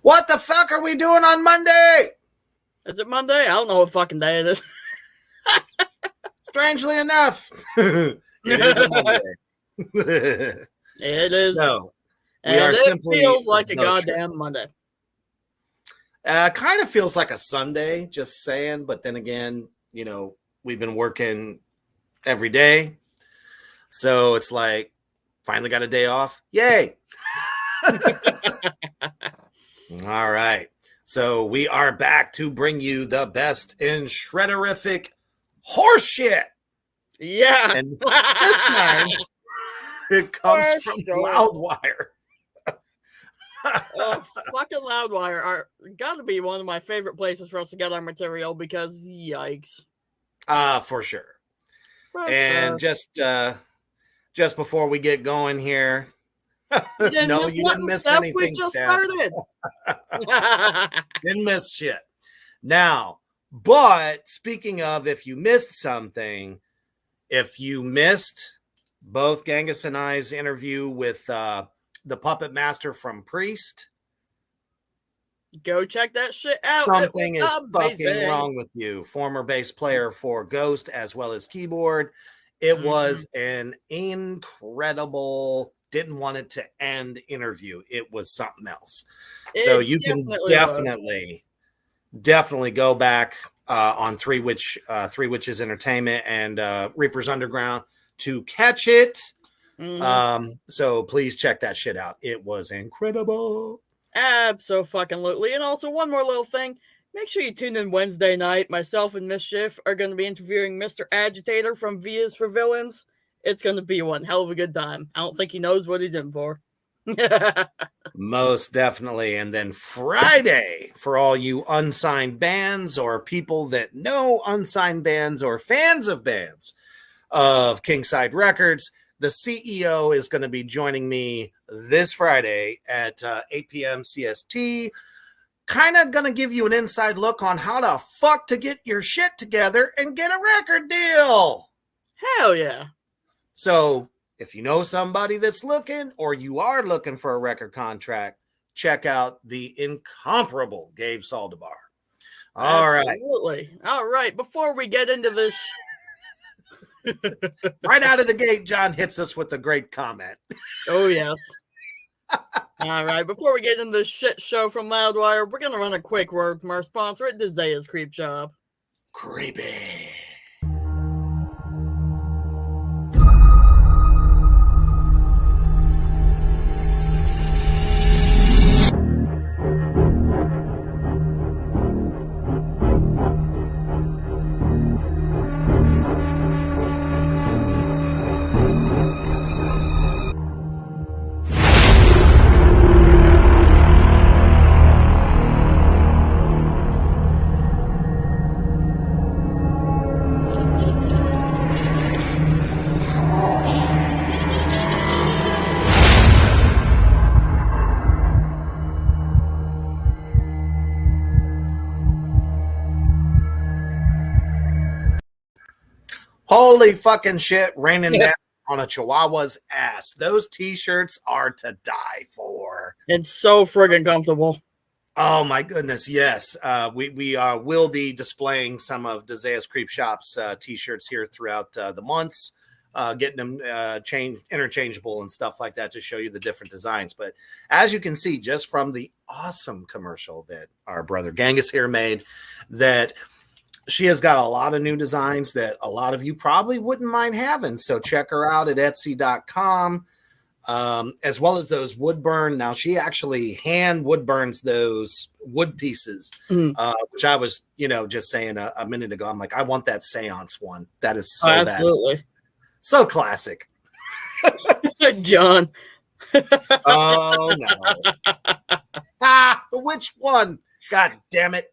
What the fuck are we doing on Monday? Is it Monday? I don't know what fucking day it is. Strangely enough, it is a Monday. It is. No, we are simply. It feels like a goddamn Monday. Kind of feels like a Sunday, just saying. But then again, we've been working every day. So it's like, finally got a day off. Yay. All right. So we are back to bring you the best in shredderific horseshit. Yeah. And this time, it comes from Loudwire. Oh, fucking Loudwire are gotta be one of my favorite places for us to get our material because yikes. For sure. And just before we get going here, you didn't miss anything. We just started. Didn't miss shit. Now, but speaking of, if you missed something, if you missed both Gangis and I's interview with the puppet master from Priest, go check that shit out. Something is fucking wrong with you. Former bass player for Ghost as well as keyboard. It was an incredible, didn't want it to end interview. It was something else. So you can definitely go back on Three Witches Entertainment and Reaper's Underground to catch it. So please check that shit out. It was incredible. Absolutely. And also one more little thing. Make sure you tune in Wednesday night. Myself and Mischief are going to be interviewing Mr. Agitator from V is for Villains. It's going to be one hell of a good time. I don't think he knows what he's in for. Most definitely. And then Friday, for all you unsigned bands or people that know unsigned bands or fans of bands of Kingside Records, the CEO is going to be joining me this Friday at 8 p.m. CST. Kind of going to give you an inside look on how the fuck to get your shit together and get a record deal. Hell yeah. So if you know somebody that's looking or you are looking for a record contract, check out the incomparable Gabe Saldivar. Absolutely. All right. Before we get into this... right out of the gate, John hits us with a great comment. Oh, yes. All right, before we get into this shit show from Loudwire, we're going to run a quick word from our sponsor at Dezea's Creep Shop. Creepy. Holy fucking shit, raining down on a Chihuahua's ass. Those t-shirts are to die for. It's so friggin' comfortable. Oh my goodness, yes. We will be displaying some of Dezea's Creep Shop's t-shirts here throughout the months, getting them interchangeable and stuff like that to show you the different designs. But as you can see, just from the awesome commercial that our brother Gangis here made, that she has got a lot of new designs that a lot of you probably wouldn't mind having. So check her out at Etsy.com, as well as those wood burn. Now, she actually hand wood burns those wood pieces, which I was, just saying a minute ago. I'm like, I want that seance one. That is so bad. So classic. John. Oh, no. Which one? God damn it.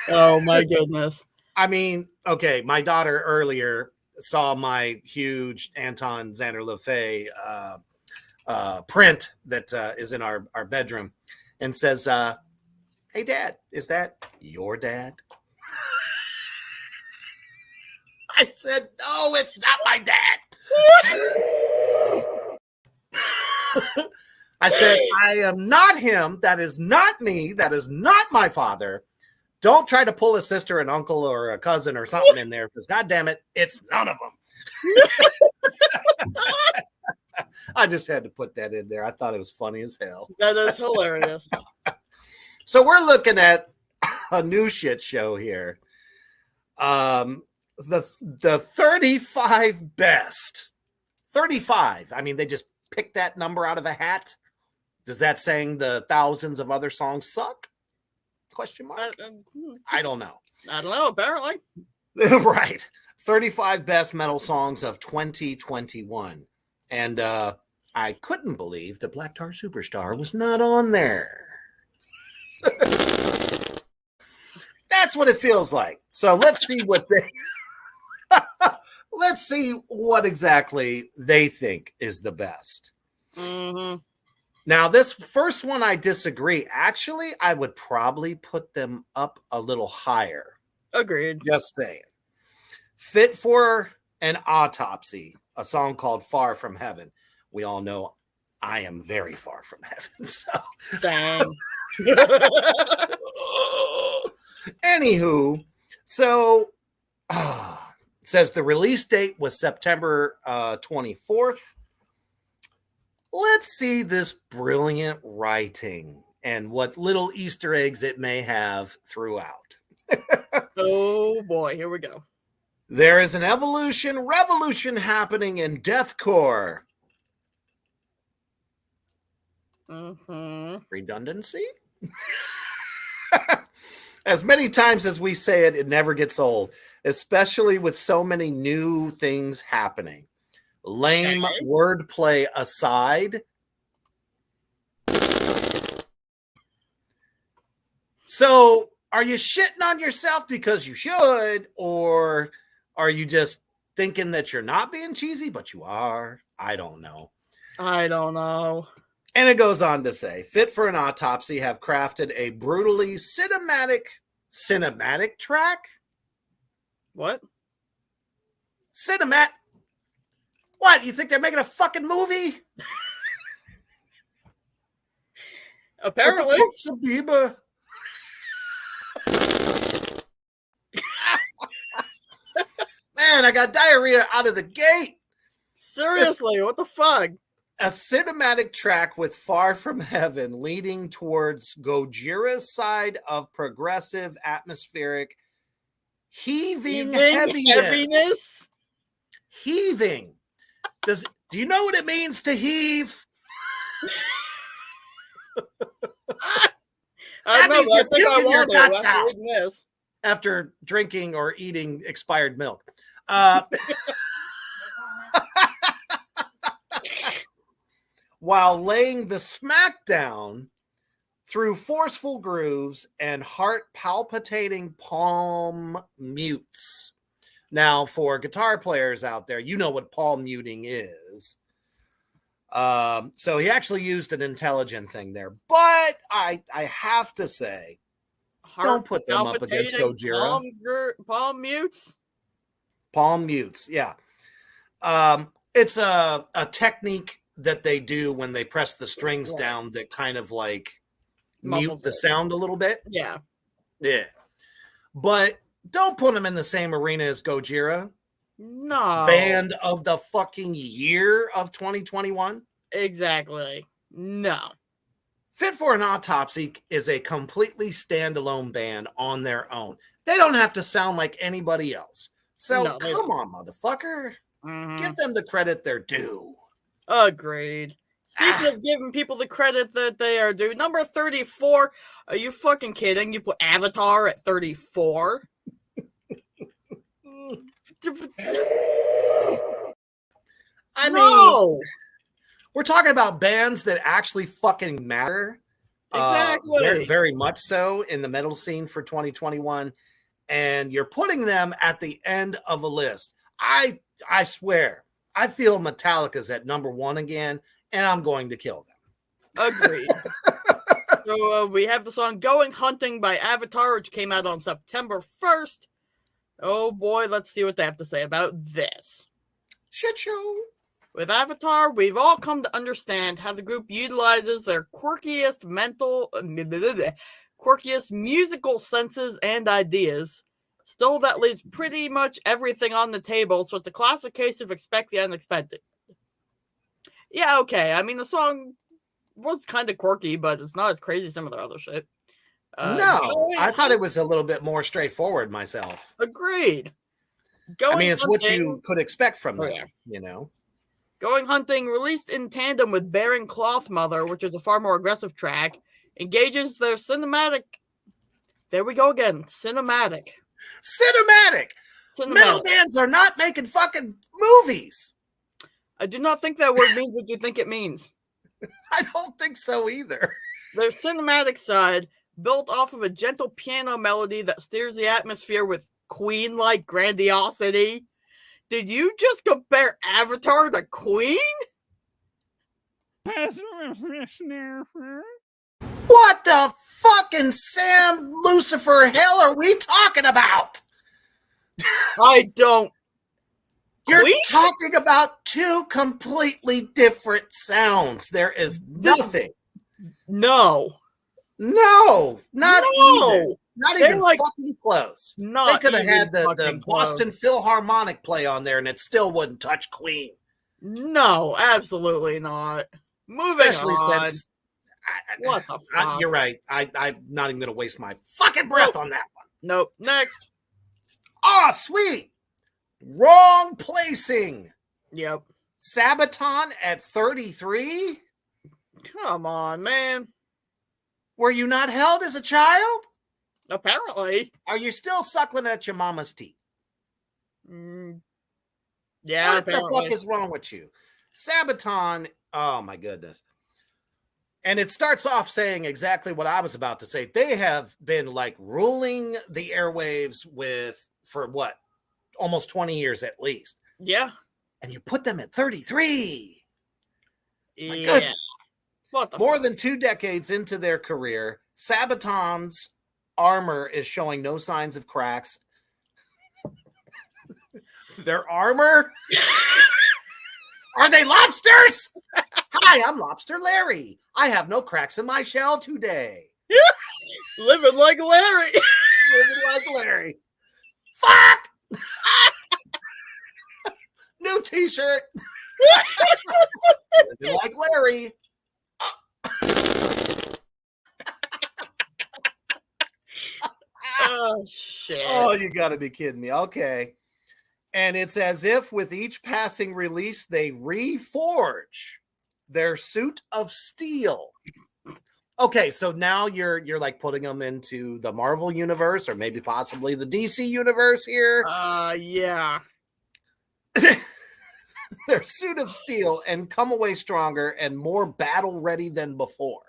Oh, my goodness. I mean, okay, my daughter earlier saw my huge Anton Xander LaFay print that is in our bedroom and says, hey, Dad, is that your dad? I said, no, it's not my dad. I said, I am not him. That is not me. That is not my father. Don't try to pull a sister, an uncle, or a cousin or something in there because, God damn it, it's none of them. I just had to put that in there. I thought it was funny as hell. That is hilarious. So we're looking at a new shit show here. The 35 best. 35. I mean, they just picked that number out of a hat. Does that saying the thousands of other songs suck? Question mark. I don't know. I don't know. Apparently. Right. 35 best metal songs of 2021. And I couldn't believe that Black Tar Superstar was not on there. That's what it feels like. So let's see what they let's see what exactly they think is the best. Mm-hmm. Now, this first one I disagree. Actually, I would probably put them up a little higher. Agreed. Just saying. Fit for an Autopsy, a song called Far From Heaven. We all know I am very far from heaven. So Dang. Anywho, so says the release date was September 24th. Let's see this brilliant writing and what little Easter eggs it may have throughout. Oh boy, here we go. There is an revolution happening in deathcore. Mm-hmm. Redundancy? As many times as we say it, it never gets old, especially with so many new things happening. Lame wordplay aside. So, are you shitting on yourself because you should, or are you just thinking that you're not being cheesy, but you are? I don't know. I don't know. And it goes on to say, Fit for an Autopsy have crafted a brutally cinematic track? What? What? You think they're making a fucking movie? Apparently. Bieber. Man, I got diarrhea out of the gate. Seriously, what the fuck? A cinematic track with Far From Heaven leading towards Gojira's side of progressive, atmospheric, heaving heaviness. Heaving. Do you know what it means to heave? I means you're puking your guts out this. after drinking or eating expired milk. While laying the smackdown through forceful grooves and heart-palpitating palm mutes. Now, for guitar players out there, you know what palm muting is. So he actually used an intelligent thing there. But I have to say, don't put them up against Gojira. Palm mutes? Palm mutes, yeah. It's a technique that they do when they press the strings down that kind of like mute the sound a little bit. Yeah. Yeah. But don't put them in the same arena as Gojira. No. Band of the fucking year of 2021. Exactly. No. Fit for an Autopsy is a completely standalone band on their own. They don't have to sound like anybody else. So come on, motherfucker. Mm-hmm. Give them the credit they're due. Agreed. Speaking of giving people the credit that they are due, number 34. Are you fucking kidding? You put Avatar at 34? I mean, we're talking about bands that actually fucking matter. Exactly. Very, very much so in the metal scene for 2021. And you're putting them at the end of a list. I swear, I feel Metallica's at number 1 again, and I'm going to kill them. Agreed. So we have the song Going Hunting by Avatar, which came out on September 1st. Oh boy, let's see what they have to say about this. Shit show. With Avatar, we've all come to understand how the group utilizes their quirkiest musical senses and ideas. Still, that leaves pretty much everything on the table, so it's a classic case of expect the unexpected. Yeah, okay. I mean, the song was kind of quirky, but it's not as crazy as some of their other shit. No, I thought it was a little bit more straightforward myself. Agreed. I mean, it's what you could expect from them, you know. Going Hunting, released in tandem with Bearing Cloth Mother, which is a far more aggressive track, engages their cinematic. There we go again. Cinematic. Metal bands are not making fucking movies. I do not think that word means what you think it means. I don't think so either. Their cinematic side, built off of a gentle piano melody that steers the atmosphere with Queen-like grandiosity. Did you just compare Avatar to Queen? What the fucking Sam Lucifer hell are we talking about? I don't. You're talking about two completely different sounds. There is nothing. No. Not even. Not even fucking close. They could have had the Boston Philharmonic play on there and it still wouldn't touch Queen. No, absolutely not. Moving on. Since what the fuck? You're right. I'm not even going to waste my fucking breath on that one. Nope. Next. Oh, sweet. Wrong placing. Yep. Sabaton at 33? Come on, man. Were you not held as a child? Apparently. Are you still suckling at your mama's teeth? Yeah, what the fuck is wrong with you? Sabaton, oh my goodness. And it starts off saying exactly what I was about to say. They have been like ruling the airwaves for what? Almost 20 years at least. Yeah. And you put them at 33. My goodness. More than 2 decades into their career, Sabaton's armor is showing no signs of cracks. Their armor? Are they lobsters? Hi, I'm Lobster Larry. I have no cracks in my shell today. Living like Larry. Living like Larry. Fuck! New t-shirt. Living like Larry. Oh, shit. Oh, you gotta be kidding me. Okay. And it's as if with each passing release, they reforge their suit of steel. Okay, so now you're like putting them into the Marvel universe or maybe possibly the DC universe here. Yeah. Their suit of steel and come away stronger and more battle ready than before.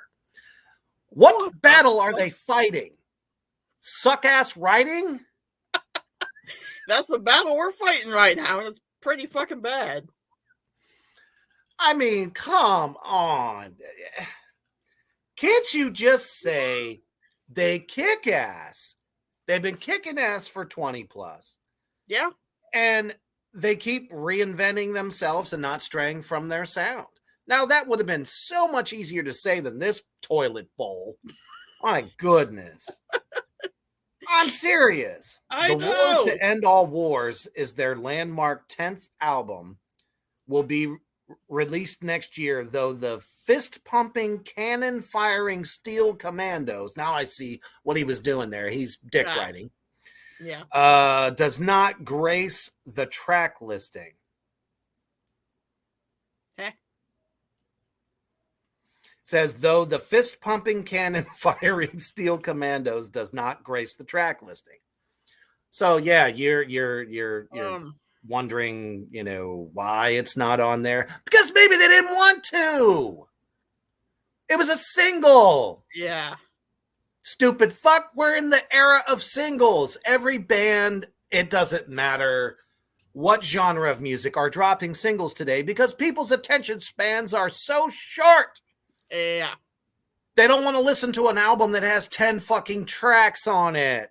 What battle are they fighting? Suck-ass writing? That's the battle we're fighting right now, and it's pretty fucking bad. I mean, come on. Can't you just say they kick ass? They've been kicking ass for 20 plus. Yeah. And they keep reinventing themselves and not straying from their sound. Now, that would have been so much easier to say than this toilet bowl. My goodness. I'm serious. The War to End All Wars is their landmark 10th album. Will be released next year, though the fist-pumping, cannon-firing steel commandos, now I see what he was doing there. He's dick riding. Yeah. Does not grace the track listing. Says, though the fist-pumping, cannon-firing steel commandos does not grace the track listing. So yeah, you're wondering, why it's not on there. Because maybe they didn't want to. It was a single. Yeah. Stupid fuck. We're in the era of singles. Every band, it doesn't matter what genre of music, are dropping singles today because people's attention spans are so short. Yeah. They don't want to listen to an album that has 10 fucking tracks on it.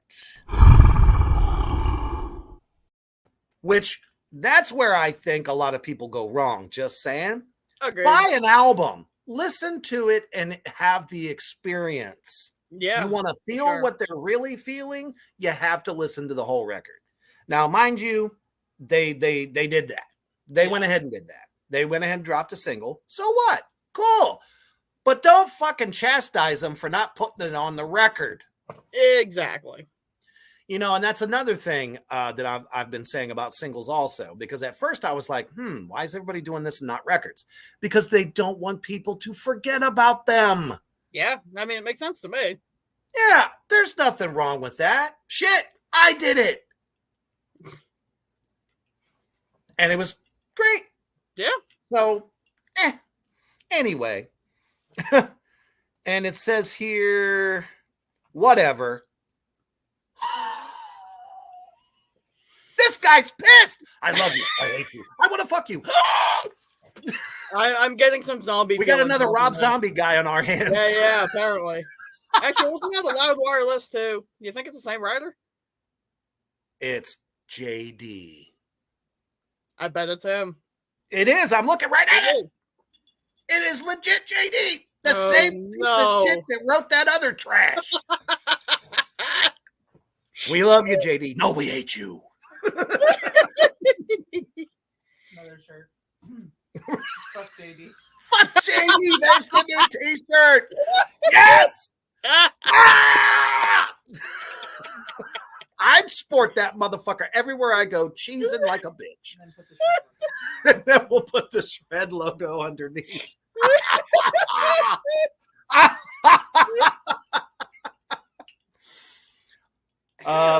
Which That's where I think a lot of people go wrong. Just saying. Agreed. Buy an album, listen to it, and have the experience. Yeah. You want to feel what they're really feeling, you have to listen to the whole record. Now, mind you, they did that. They went ahead and did that. They went ahead and dropped a single. So what? Cool. But don't fucking chastise them for not putting it on the record. Exactly. You know, and that's another thing that I've been saying about singles also, because at first I was like, why is everybody doing this and not records? Because they don't want people to forget about them. Yeah, I mean, it makes sense to me. Yeah, there's nothing wrong with that. Shit, I did it. And it was great. Yeah. So, anyway. And it says here, whatever. This guy's pissed. I love you. I hate you. I want to fuck you. I'm getting some zombie. We got another Rob Zombie guy on our hands. Yeah, apparently. Actually, wasn't that the Loudwire list too? You think it's the same writer? It's JD. I bet it's him. It is. I'm looking right at it. It is legit JD. The same piece of shit that wrote that other trash. We love you, JD. No, we hate you. Another shirt. Fuck JD. Fuck JD. There's the new t-shirt. Yes. I'd sport that motherfucker everywhere I go, cheesing like a bitch. And then we'll put the shred logo underneath.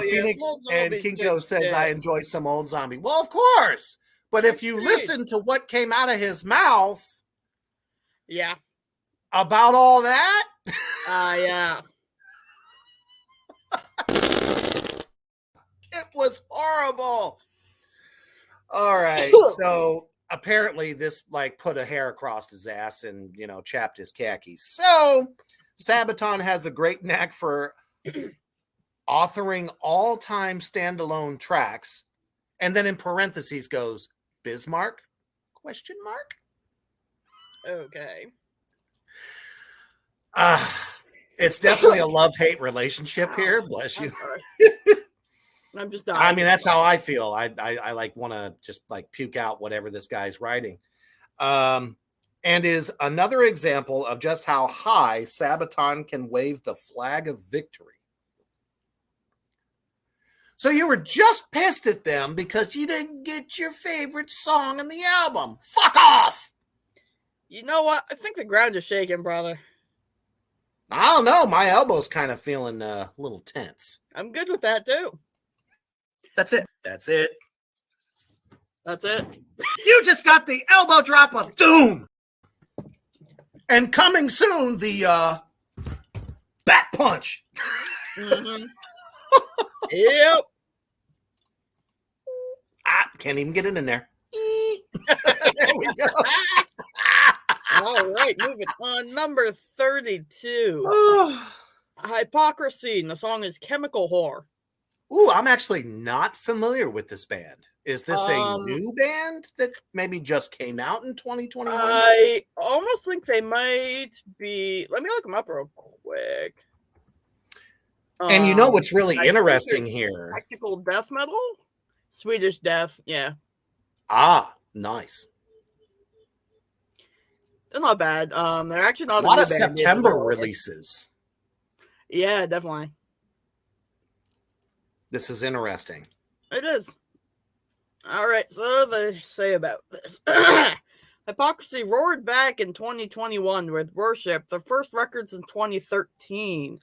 Phoenix and Kinko says, I enjoy some old zombie. Well, of course. But if you listen to what came out of his mouth about all that. Yeah. It was horrible. All right. So apparently this like put a hair across his ass and, you know, chapped his khakis. So Sabaton has a great knack for authoring all-time standalone tracks. And then in parentheses goes Bismarck? ? Okay. It's definitely a love-hate relationship here. Bless you. I'm just dying. I mean, that's how I feel. I like want to just like puke out whatever this guy's writing. And is another example of just how high Sabaton can wave the flag of victory. So you were just pissed at them because you didn't get your favorite song in the album. Fuck off! You know what? I think the ground is shaking, brother. I don't know. My elbow's kind of feeling a little tense. I'm good with that, too. That's it. That's it. That's it. You just got the elbow drop of doom. And coming soon, the bat punch. Mm-hmm. Yep. Can't even get it in there. There we go. All right, moving on. Number 32. Hypocrisy, and the song is Chemical Whore. Ooh, I'm actually not familiar with this band. Is this a new band that maybe just came out in 2021? I almost think they might be. Let me look them up real quick. And you know what's really interesting here? Practical death metal? Swedish death, yeah. Nice. They're not bad. They're actually not a lot of September releases. Yeah, definitely. This is interesting. It is. All right, so they say about this. Hypocrisy roared back in 2021 with Worship, their first records in 2013.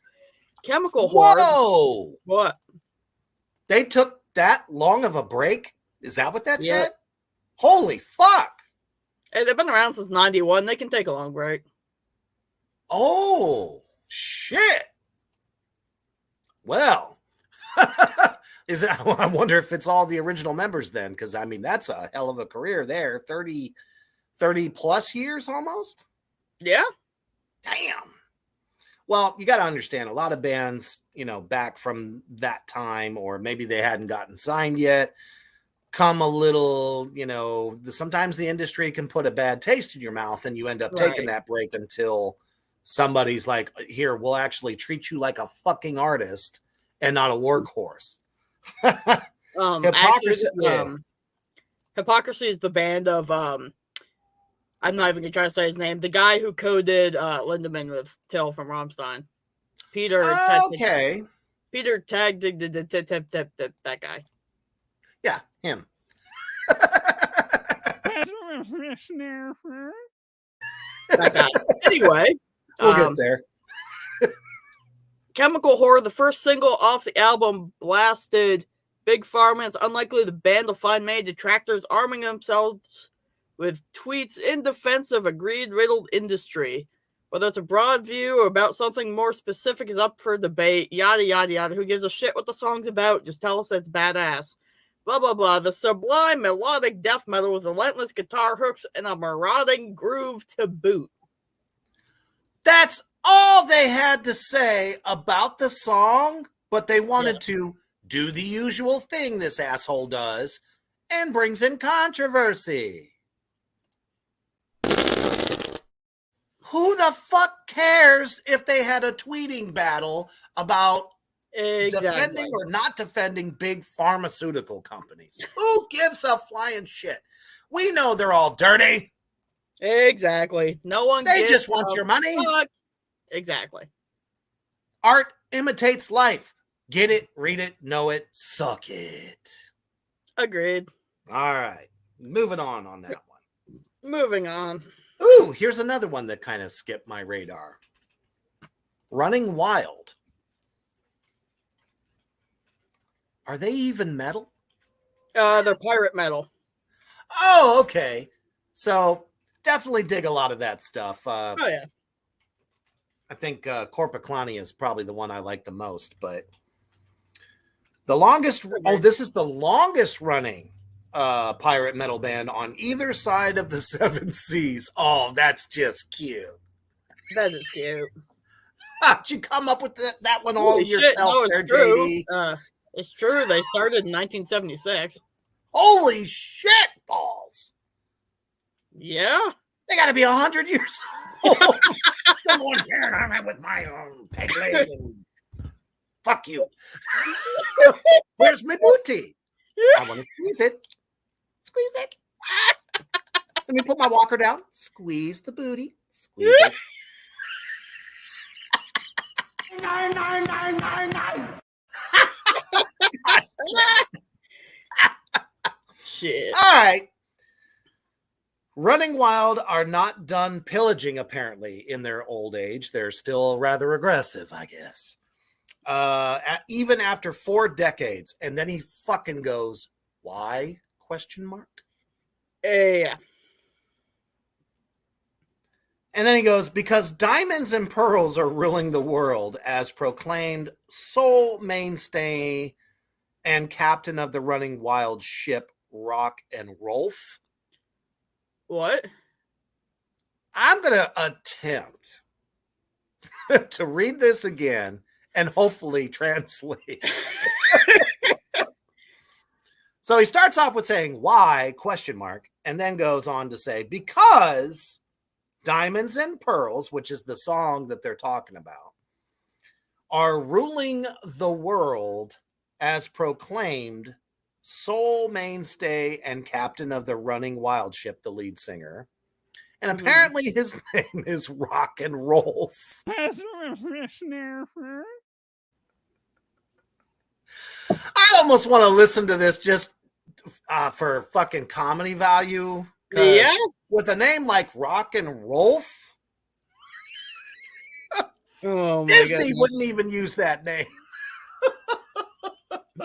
Chemical Whore. Whoa! What? They took that long of a break? Is that what that said? Holy fuck! Hey, they've been around since 91. They can take a long break. Oh, shit. Well, I wonder if it's all the original members then, because, I mean, that's a hell of a career there. 30 plus years almost? Yeah. Damn. Well, you got to understand, a lot of bands, you know, back from that time, or maybe they hadn't gotten signed yet, come a little, sometimes the industry can put a bad taste in your mouth, and you end up taking that break until somebody's like, here, we'll actually treat you like a fucking artist and not a workhorse. Hypocrisy. Hypocrisy is the band of I'm not even gonna try to say his name. The guy who coded Lindemann with Till from Rammstein. Peter. Okay. Peter Tag that guy. Yeah, him. That guy. Anyway, we'll get there. Chemical Horror, the first single off the album, blasted Big Pharma. It's unlikely the band will find many detractors arming themselves with tweets in defense of a greed-riddled industry. Whether it's a broad view or about something more specific is up for debate. Yada, yada, yada. Who gives a shit what the song's about? Just tell us it's badass. Blah, blah, blah. The sublime melodic death metal with relentless guitar hooks and a marauding groove to boot. That's all they had to say about the song, but they wanted to do the usual thing this asshole does and brings in controversy. Who the fuck cares if they had a tweeting battle about defending or not defending big pharmaceutical companies? Who gives a flying shit? We know they're all dirty. Exactly. No one. They just want your money. Fuck. Exactly. Art imitates life. Get it, read it, know it, suck it. Agreed. All right. Moving on that one. Moving on. Ooh, here's another one that kind of skipped my radar. Running Wild. Are they even metal? They're pirate metal. Oh, okay. So definitely dig a lot of that stuff. Oh, yeah. I think Corpiclani is probably the one I like the most, but the longest, this is the longest running pirate metal band on either side of the Seven Seas. Oh, that's just cute. That is cute. How'd you come up with that one all yourself there, true. JD? It's true. They started in 1976. Holy shit balls. Yeah. They got to be 100 years old. I'm going here with my own peg leg and fuck you. Where's my booty? I want to squeeze it. Squeeze it. Let me put my walker down. Squeeze the booty. Squeeze it. Nine. Shit. All right. Running Wild are not done pillaging, apparently, in their old age. They're still rather aggressive, I guess. Even after 4 decades. And then he fucking goes, why? Question mark. Yeah. And then he goes, because diamonds and pearls are ruling the world as proclaimed sole mainstay and captain of the Running Wild ship, Rock and Rolf. What? I'm going to attempt to read this again and hopefully translate. So he starts off with saying, why, question mark, and then goes on to say, because Diamonds and Pearls, which is the song that they're talking about, are ruling the world as proclaimed sole mainstay and captain of the Running Wild ship, the lead singer. And apparently his name is Rock and Rolf. I almost want to listen to this just for fucking comedy value. Yeah. With a name like Rock and Rolf, Disney wouldn't even use that name.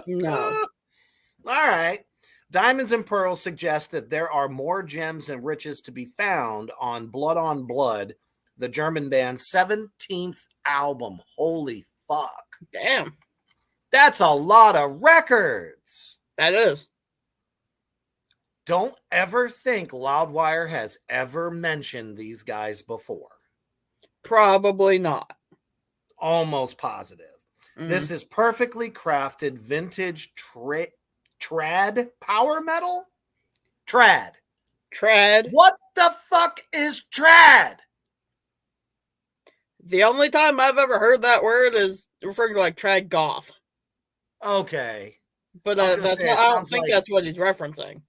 No. All right. Diamonds and Pearls suggest that there are more gems and riches to be found on Blood, the German band's 17th album. Holy fuck. Damn. That's a lot of records. That is. Don't ever think Loudwire has ever mentioned these guys before. Probably not. Almost positive. This is perfectly crafted vintage trad power metal? Trad. Trad. What the fuck is trad? The only time I've ever heard that word is referring to like trad goth. Okay. But I was gonna that's say, not, it I don't sounds think like- that's what he's referencing.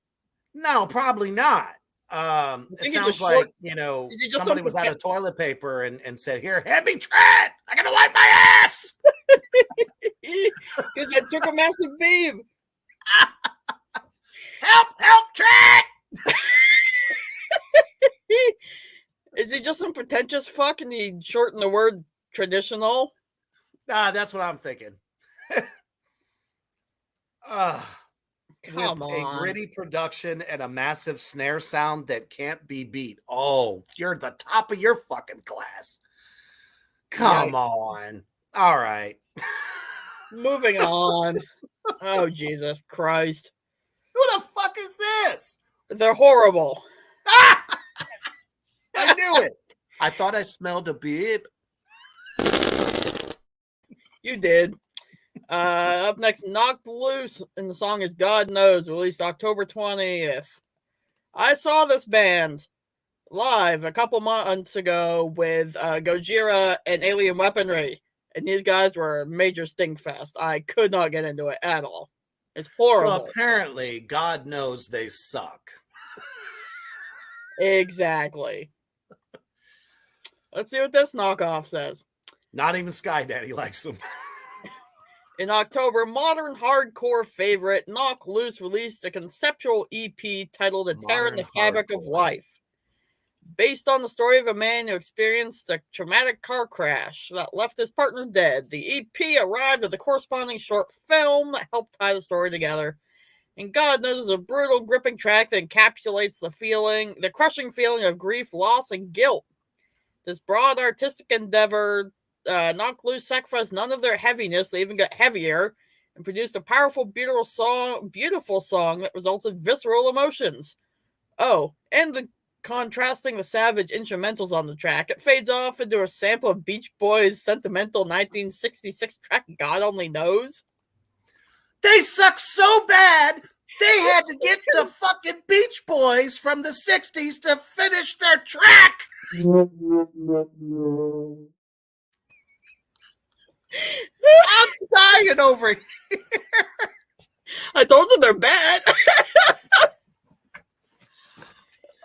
No, probably not. It think he sounds just like, is he just somebody some was out pretend- of toilet paper and said, "Here, hand me trad. I gotta wipe my ass." Because I took a massive beam. Help, trad. Is he just some pretentious fuck and he shortened the word traditional? That's what I'm thinking. Come With on. a gritty production and a massive snare sound that can't be beat. Oh, you're the top of your fucking class. Come Yikes. on. All right. Moving on. Oh, Jesus Christ. Who the fuck is this? They're horrible. I knew it. I thought I smelled a beep. You did. Up next, Knocked Loose, and the song is God Knows, released October 20th. I saw this band live a couple months ago with Gojira and Alien Weaponry, and these guys were a major stinkfest. I could not get into it at all. It's horrible. So apparently, God knows they suck. Exactly. Let's see what this knockoff says. Not even Sky Daddy likes them. In October, modern hardcore favorite Knock Loose released a conceptual EP titled A Tear in the Modern Fabric of hardcore. Life. Based on the story of a man who experienced a traumatic car crash that left his partner dead, the EP arrived with a corresponding short film that helped tie the story together. And God Knows is a brutal, gripping track that encapsulates the crushing feeling of grief, loss, and guilt. This broad artistic endeavor, Knock Loose sacrificed none of their heaviness. They even got heavier and produced a powerful, beautiful song that results in visceral emotions. Oh, and contrasting the savage instrumentals on the track, it fades off into a sample of Beach Boys' sentimental 1966 track God Only Knows. They suck so bad, they had to get the fucking Beach Boys from the 60s to finish their track. I'm dying over here. I told you they're bad.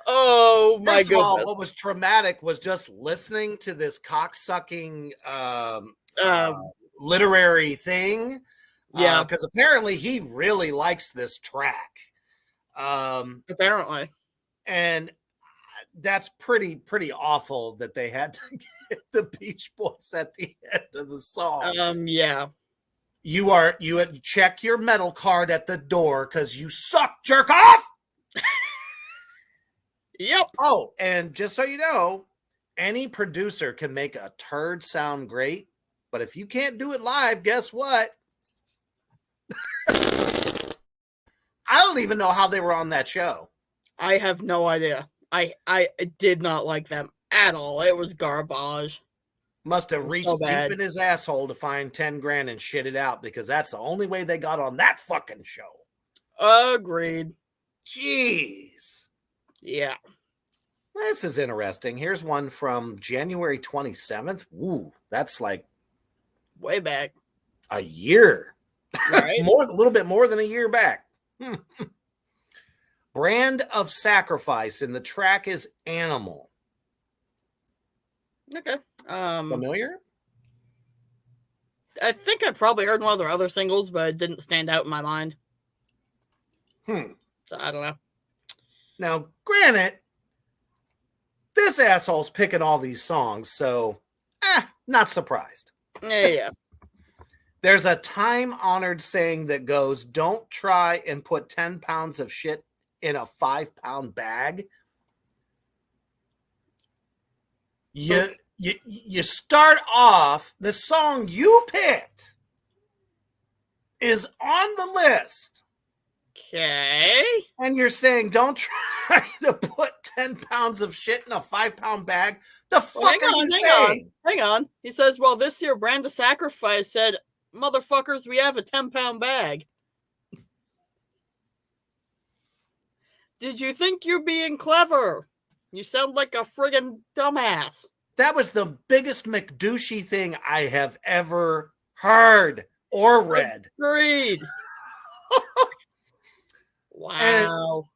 Oh my First of all, goodness. what was traumatic was just listening to this cocksucking literary thing. Yeah. Because apparently he really likes this track. Apparently. And that's pretty awful that they had to get the Beach Boys at the end of the song. Yeah. You check your metal card at the door because you suck, jerk off. Yep. Oh, and just so you know, any producer can make a turd sound great, but if you can't do it live, guess what? I don't even know how they were on that show. I have no idea. I did not like them at all. It was garbage. Must have reached so bad. deep in his asshole to find 10 grand and shit it out because that's the only way they got on that fucking show. Agreed. Jeez. Yeah. This is interesting. Here's one from January 27th. Ooh, that's like Way back. a year. Right? A little bit more than a year back. Brand of Sacrifice, and the track is Animal. Okay. Familiar? I think I probably heard one of their other singles, but it didn't stand out in my mind. So I don't know. Now, granted, this asshole's picking all these songs, so not surprised. Yeah. There's a time-honored saying that goes, don't try and put 10 pounds of shit in a 5-pound bag. You start off, the song you picked is on the list. Okay. And you're saying, don't try to put 10 pounds of shit in a 5-pound bag. The fuck are you saying? Hang on. He says, well, this year Brand of Sacrifice said, motherfuckers, we have a 10-pound bag. Did you think you're being clever? You sound like a friggin' dumbass. That was the biggest McDouchey thing I have ever heard or read. Agreed. Wow.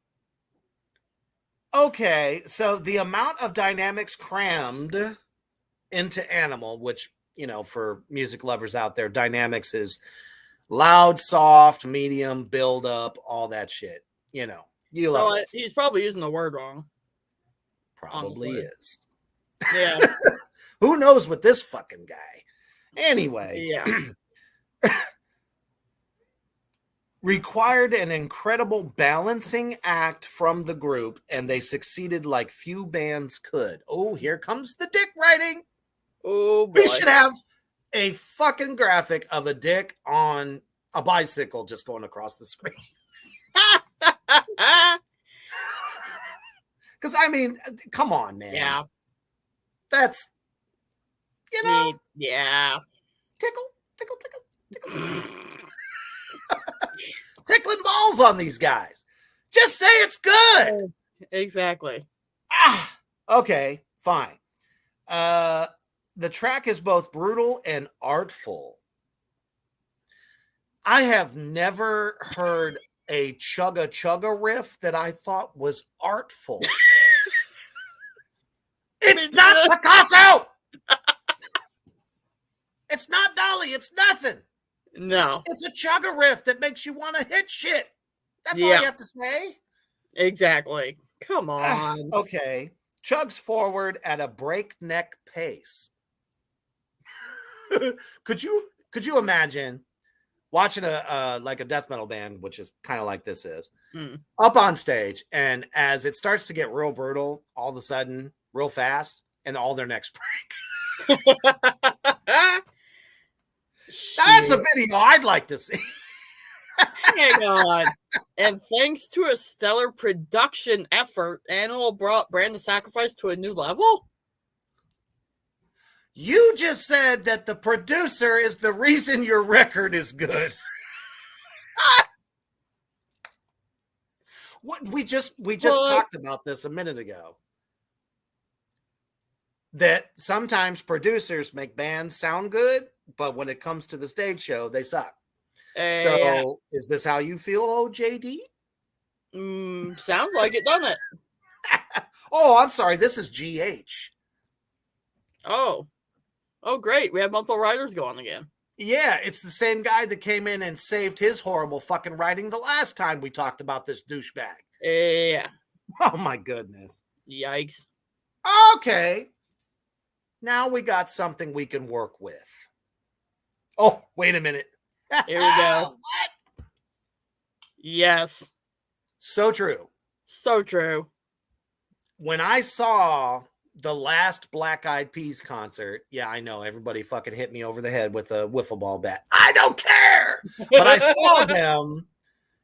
Okay, so the amount of dynamics crammed into Animal, which, for music lovers out there, dynamics is loud, soft, medium, build up, all that shit. You love it. He's probably using the word wrong. Probably honestly. is. Yeah. Who knows with this fucking guy? Anyway. Yeah. Required an incredible balancing act from the group, and they succeeded like few bands could. Oh, here comes the dick writing. Oh, boy. We should have a fucking graphic of a dick on a bicycle just going across the screen. Because, come on, man. Yeah. That's, Yeah. tickle, tickle, tickle, tickle. Tickling balls on these guys. Just say it's good. Exactly. Okay, fine. The track is both brutal and artful. I have never heard a chugga chugga riff that I thought was artful. It's not Picasso. It's not Dolly. It's nothing. No. It's a chugga riff that makes you want to hit shit. That's all you have to say. Exactly. Come on. Okay. Chugs forward at a breakneck pace. Could you imagine watching a death metal band, which is kind of like this is, up on stage, and as it starts to get real brutal, all of a sudden, real fast, and all their necks break. That's a video I'd like to see. Hang on. And thanks to a stellar production effort, Animal brought Brand of Sacrifice to a new level? You just said that the producer is the reason your record is good. What we just talked about this a minute ago. That sometimes producers make bands sound good, but when it comes to the stage show, they suck. So, is this how you feel, OJD? Sounds like it, doesn't it? Oh, I'm sorry. This is GH. Oh, great. We have multiple writers going again. Yeah, it's the same guy that came in and saved his horrible fucking writing the last time we talked about this douchebag. Yeah. Oh, my goodness. Yikes. Okay. Now we got something we can work with. Oh, wait a minute. Here we go. What? Yes. So true. So true. When I saw the last Black Eyed Peas concert, yeah, I know everybody fucking hit me over the head with a wiffle ball bat. I don't care. But I saw them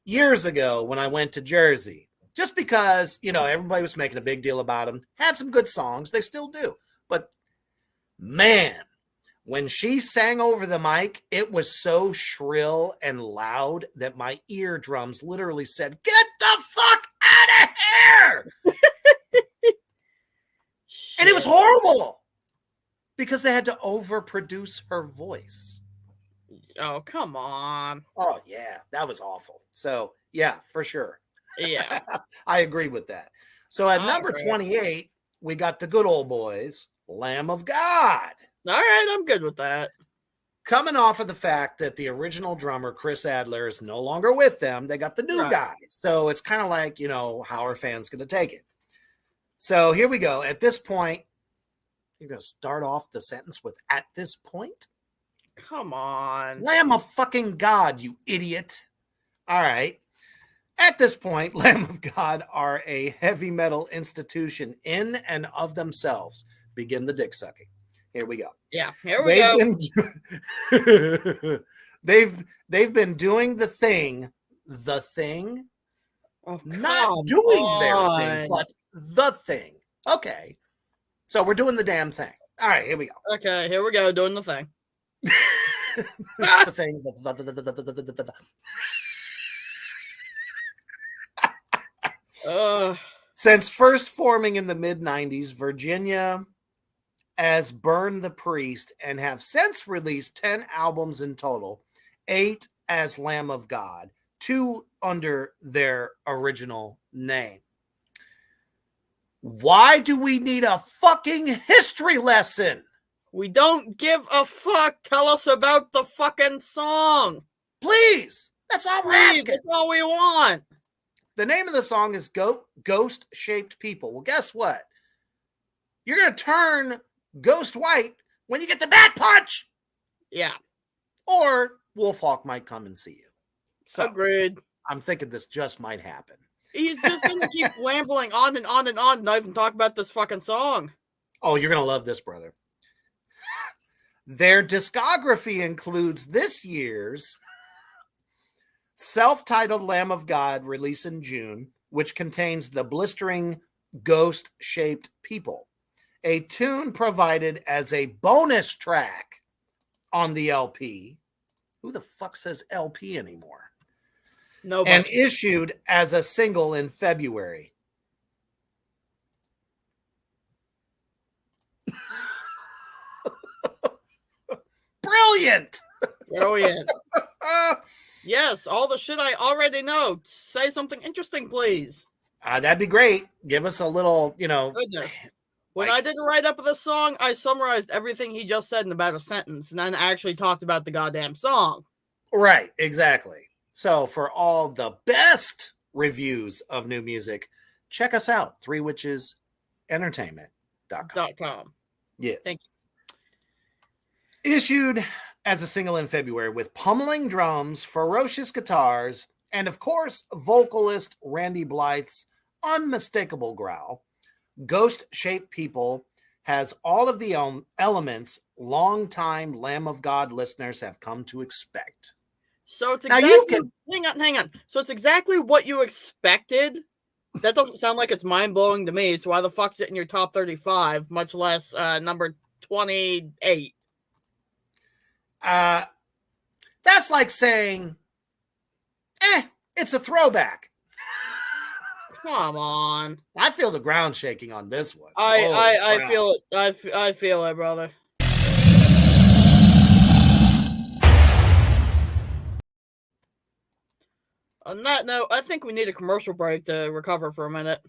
years ago when I went to Jersey, just because, everybody was making a big deal about them. Had some good songs. They still do. But man, when she sang over the mic, it was so shrill and loud that my eardrums literally said, "Get the fuck out of here!" And it was horrible because they had to overproduce her voice. Oh, come on. Oh, yeah, that was awful. So, yeah, for sure. Yeah. I agree with that. So at number 28, we got the good old boys, Lamb of God. All right, I'm good with that. Coming off of the fact that the original drummer, Chris Adler, is no longer with them, they got the new guy. So it's kind of like, how are fans going to take it? So here we go. At this point, you're going to start off the sentence with "at this point"? Come on. Lamb of fucking God, you idiot. All right. At this point, Lamb of God are a heavy metal institution in and of themselves. Begin the dick sucking. Here we go. Yeah, here we go. They've been doing the thing. Oh, not doing their thing, but the thing. Okay. So we're doing the damn thing. All right, here we go. Okay, here we go, doing the thing. The thing. Since first forming in the mid-90s, Virginia as Burn the Priest and have since released 10 albums in total, 8 as Lamb of God, 2 under their original name. Why do we need a fucking history lesson? We don't give a fuck. Tell us about the fucking song. Please. That's all we're asking. That's all we want. The name of the song is Ghost Shaped People. Well, guess what? You're going to turn ghost white when you get the bat punch. Yeah. Or Wolfhawk might come and see you. So agreed. I'm thinking this just might happen. He's just going to keep rambling on and on and on, not even talk about this fucking song. Oh, you're going to love this, brother. Their discography includes this year's self-titled Lamb of God release in June, which contains the blistering Ghost-Shaped People, a tune provided as a bonus track on the LP. Who the fuck says LP anymore? Nobody. And issued as a single in February. Brilliant! Brilliant. Yes, all the shit I already know. Say something interesting, please. That'd be great. Give us a little, Goodness. When I did a write-up of this song, I summarized everything he just said in about a sentence, and then actually talked about the goddamn song. Right, exactly. So for all the best reviews of new music, check us out, threewitchesentertainment.com. Yes. Thank you. Issued as a single in February with pummeling drums, ferocious guitars, and of course, vocalist Randy Blythe's unmistakable growl, Ghost-Shaped People has all of the elements longtime Lamb of God listeners have come to expect. So it's exactly, hang on. So it's exactly what you expected. That doesn't sound like it's mind-blowing to me. So why the fuck's it in your top 35, much less number 28? That's like saying, it's a throwback. Come on. I feel the ground shaking on this one. I feel it. I feel it, brother. On that note, I think we need a commercial break to recover for a minute.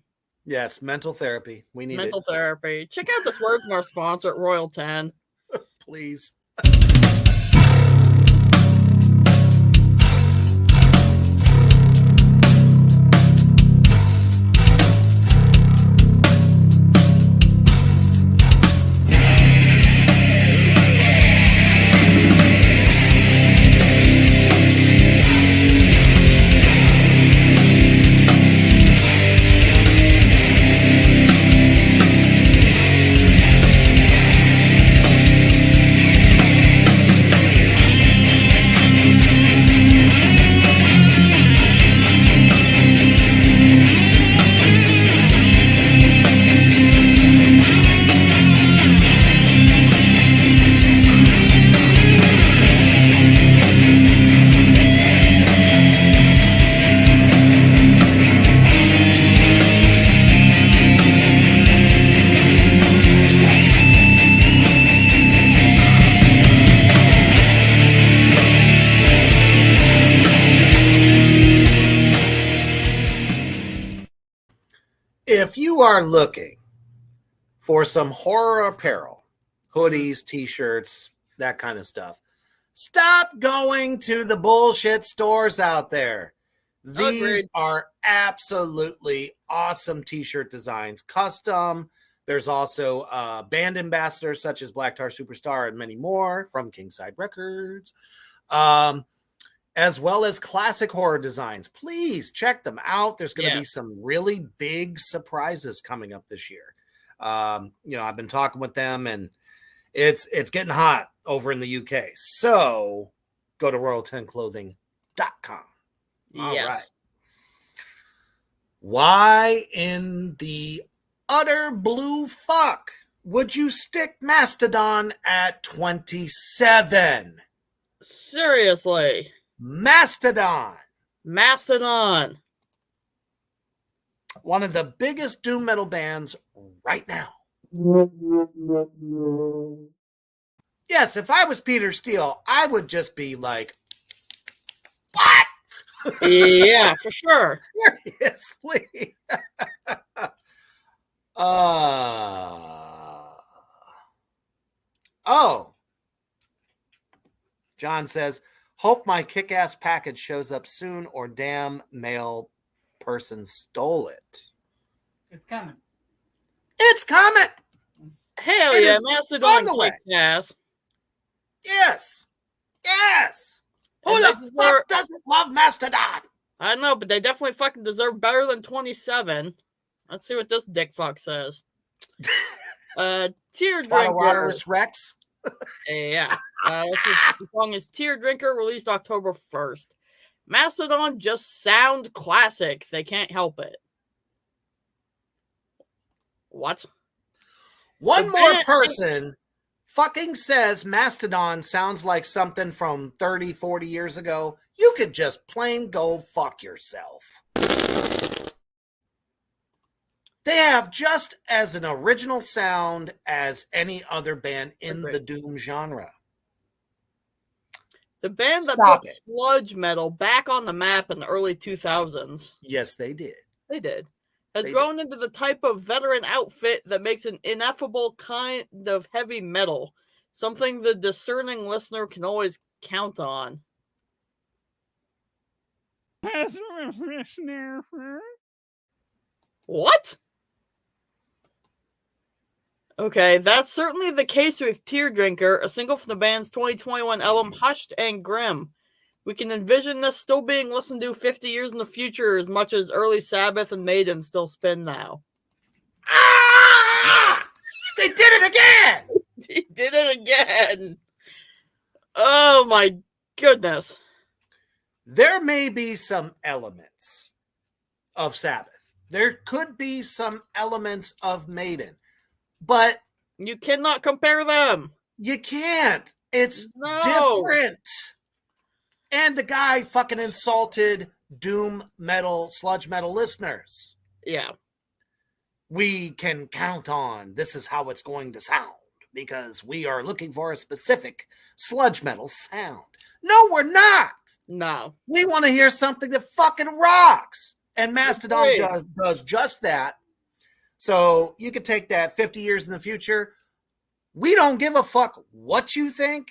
Yes, mental therapy. We need mental therapy. Check out this word from our sponsor at Royal 10. Please. If you are looking for some horror apparel, hoodies, t-shirts, that kind of stuff, stop going to the bullshit stores out there. These Agreed. are absolutely awesome t-shirt designs, custom. There's also band ambassadors such as Black Tar Superstar and many more from Kingside Records, as well as classic horror designs. Please check them out. There's going to be some really big surprises coming up this year. I've been talking with them, and it's getting hot over in the UK. So go to royal10clothing.com. All right. Why in the utter blue fuck would you stick Mastodon at 27? Seriously. Mastodon. one of the biggest doom metal bands right now. Yes, if I was Peter Steele, I would just be like, what? Yeah, for sure. Seriously. Oh. John says, hope my kick-ass package shows up soon or damn mail person stole it. It's coming. It's coming. Hell It yeah, is Mastodon on the way. kicks ass. Yes. Yes. Who And the they fuck deserve- doesn't love Mastodon? I know, but they definitely fucking deserve better than 27. Let's see what this dick fuck says. Tear Drinker. Waterless Rex. Yeah. The song is Tear Drinker, released October 1st. Mastodon just sound classic. They can't help it. What? One The more band- person fucking says Mastodon sounds like something from 30, 40 years ago. You could just plain go fuck yourself. They have just as an original sound as any other band in the doom genre. The band that Stop put it. sludge metal back on the map in the early 2000s. Yes, they did. They did. Has They grown into the type of veteran outfit that makes an ineffable kind of heavy metal. Something the discerning listener can always count on. What? Okay, that's certainly the case with Tear Drinker, a single from the band's 2021 album Hushed and Grim. We can envision this still being listened to 50 years in the future as much as early Sabbath and Maiden still spin now. Ah! They did it again! He did it again! Oh my goodness. There may be some elements of Sabbath. There could be some elements of Maiden. But you cannot compare them. You can't. It's No. different. And the guy fucking insulted doom metal, sludge metal listeners. Yeah. We can count on this is how it's going to sound because we are looking for a specific sludge metal sound. No, we're not. No. We want to hear something that fucking rocks. And Mastodon does just that. So you could take that 50 years in the future. We don't give a fuck what you think.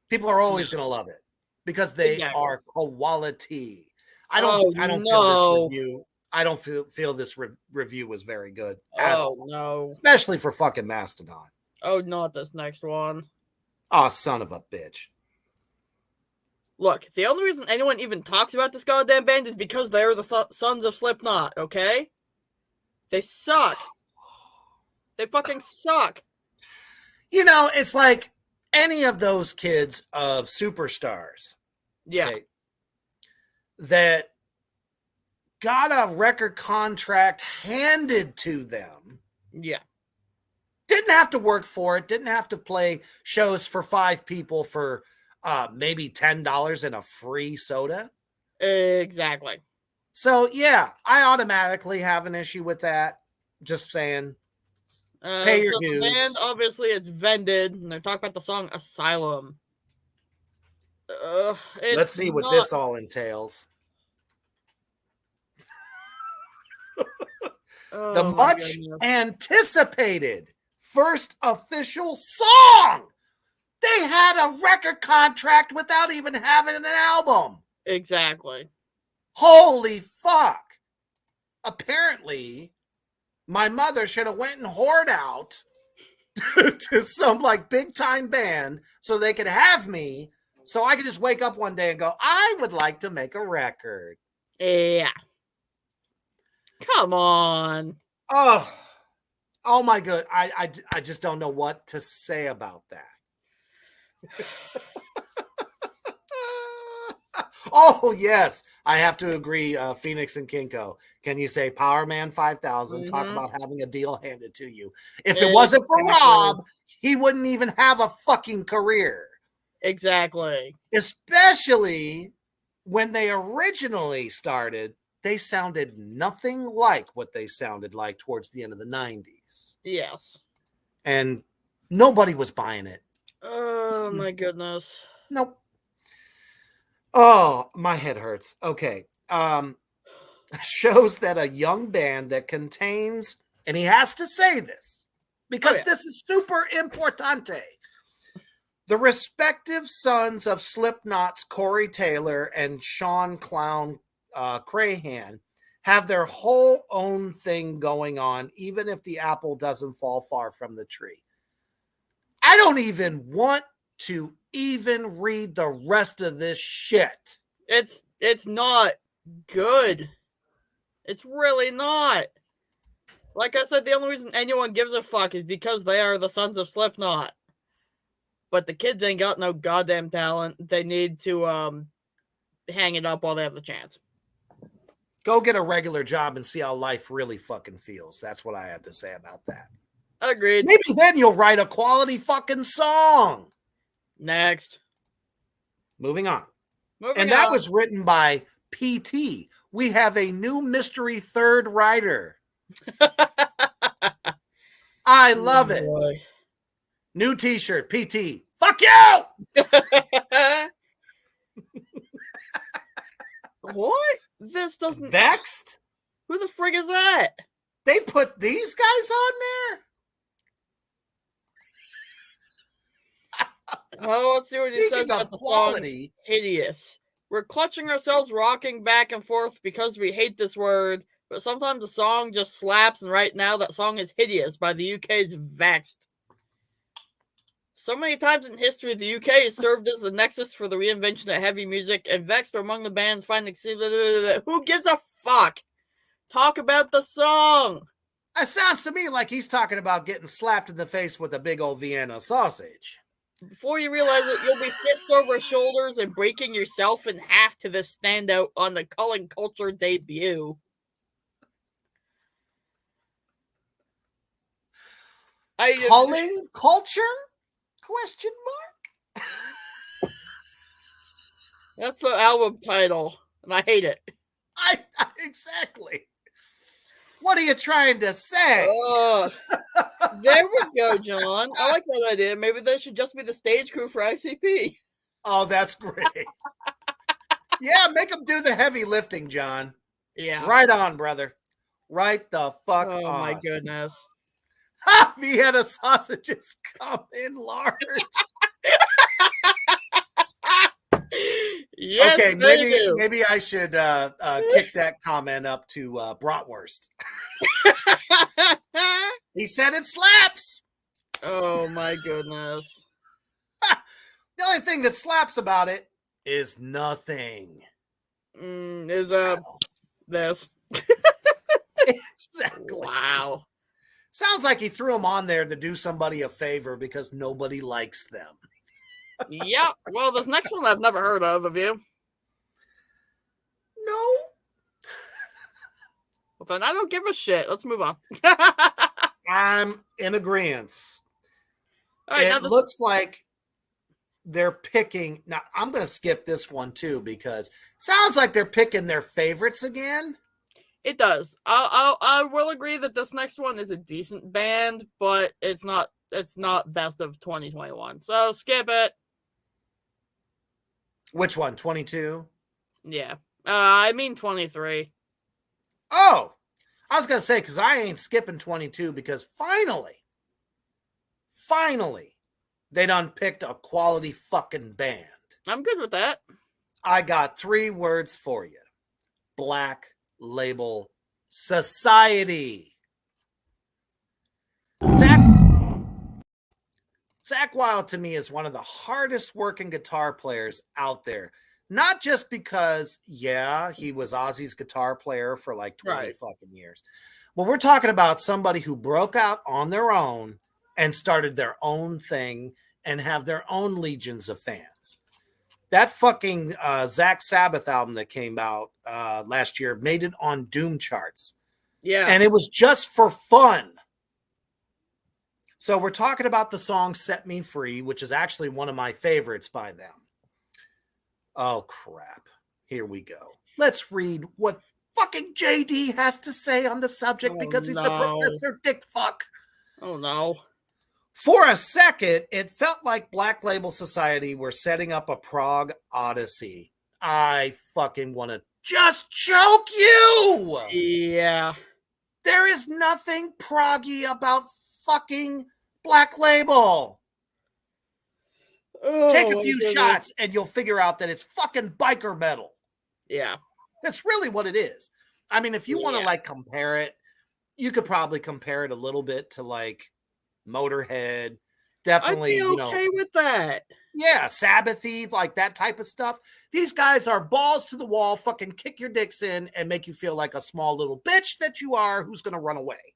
People are always going to love it because they are quality. I don't feel this review was very good. No. Especially for fucking Mastodon. Oh, not this next one. Oh, son of a bitch. Look, the only reason anyone even talks about this goddamn band is because they're the sons of Slipknot, okay? They suck. They fucking suck. You know, it's like any of those kids of superstars. Yeah. Okay, that got a record contract handed to them. Yeah. Didn't have to work for it. Didn't have to play shows for 5 people for maybe $10 and a free soda. Exactly. So, yeah, I automatically have an issue with that. Just saying. Pay your dues. The band, obviously, it's Vended, and they're talking about the song Asylum. Let's see what this all entails. The much anticipated first official song. They had a record contract without even having an album. Exactly. Holy fuck. Apparently, my mother should have went and whored out to some like big time band so they could have me so I could just wake up one day and go, I would like to make a record. Yeah. Come on. Oh my god. I just don't know what to say about that. Oh yes, I have to agree. Phoenix and Kinko, can you say Power Man 5000? Talk about having a deal handed to you. If it wasn't for Rob, he wouldn't even have a fucking career. Exactly. Especially when they originally started, they sounded nothing like what they sounded like towards the end of the 90s. Yes. And nobody was buying it. Oh my goodness. Nope. Oh, my head hurts. Okay. Shows that a young band that contains, and he has to say this because this is super importante. The respective sons of Slipknot's Corey Taylor and Sean Clown Crahan have their whole own thing going on, even if the apple doesn't fall far from the tree. I don't even want to even read the rest of this shit. It's not good. It's really not. Like I said, the only reason anyone gives a fuck is because they are the sons of Slipknot. But the kids ain't got no goddamn talent. They need to hang it up while they have the chance. Go get a regular job and see how life really fucking feels. That's what I have to say about that. Agreed. Maybe then you'll write a quality fucking song. Next. Moving on. Moving That on. was written by PT. We have a new mystery third writer. I love it. Boy. New t-shirt, PT. Fuck you! What? This doesn't... Vexed? Who the frig is that? They put these guys on there? Oh, let's see what he says Speaking about of the quality. song. Hideous. We're clutching ourselves, rocking back and forth because we hate this word, but sometimes the song just slaps, and right now that song is Hideous by the UK's Vexed. So many times in history, the UK has served as the nexus for the reinvention of heavy music, and Vexed are among the bands finding... Who gives a fuck? Talk about the song! It sounds to me like he's talking about getting slapped in the face with a big old Vienna sausage. Before you realize it, you'll be fist over shoulders and breaking yourself in half to this standout on the Culling Culture debut. Culling culture? Question mark? That's the album title, and I hate it. Exactly. What are you trying to say? There we go, John. I like that idea. Maybe they should just be the stage crew for ICP. Oh, that's great. Yeah, make them do the heavy lifting, John. Yeah. Right on, brother. Right the fuck on. Oh, my goodness. Vienna sausages come in large. Yes, okay, do. maybe I should kick that comment up to Bratwurst. He said it slaps. Oh my goodness. The only thing that slaps about it is nothing. This. Exactly. Wow. Sounds like he threw them on there to do somebody a favor because nobody likes them. Yep. Well, this next one I've never heard of you. No. Well, then I don't give a shit. Let's move on. I'm in agreement. Right, it looks like they're picking. Now, I'm going to skip this one too because it sounds like they're picking their favorites again. It does. I will agree that this next one is a decent band, but it's not best of 2021. So skip it. Which one? 22? Yeah. I mean 23. Oh, I was going to say, because I ain't skipping 22 because finally, they done picked a quality fucking band. I'm good with that. I got 3 words for you. Black Label Society. Zakk Wylde to me is one of the hardest working guitar players out there. Not just because, yeah, he was Ozzy's guitar player for like 20 fucking years. Well, we're talking about somebody who broke out on their own and started their own thing and have their own legions of fans. That fucking Zach Sabbath album that came out last year made it on Doom charts. Yeah. And it was just for fun. So we're talking about the song Set Me Free, which is actually one of my favorites by them. Oh, crap. Here we go. Let's read what fucking JD has to say on the subject because he's the Professor Dick Fuck. Oh no. For a second, it felt like Black Label Society were setting up a prog odyssey. I fucking want to just choke you! Yeah. There is nothing proggy about fucking Black Label. Oh, Take a few shots and you'll figure out that it's fucking biker metal. Yeah. That's really what it is. I mean, if you want to like compare it, you could probably compare it a little bit to like Motorhead. Definitely, I'd be okay with that. Yeah, Sabbathy, like that type of stuff. These guys are balls to the wall, fucking kick your dicks in and make you feel like a small little bitch that you are who's going to run away.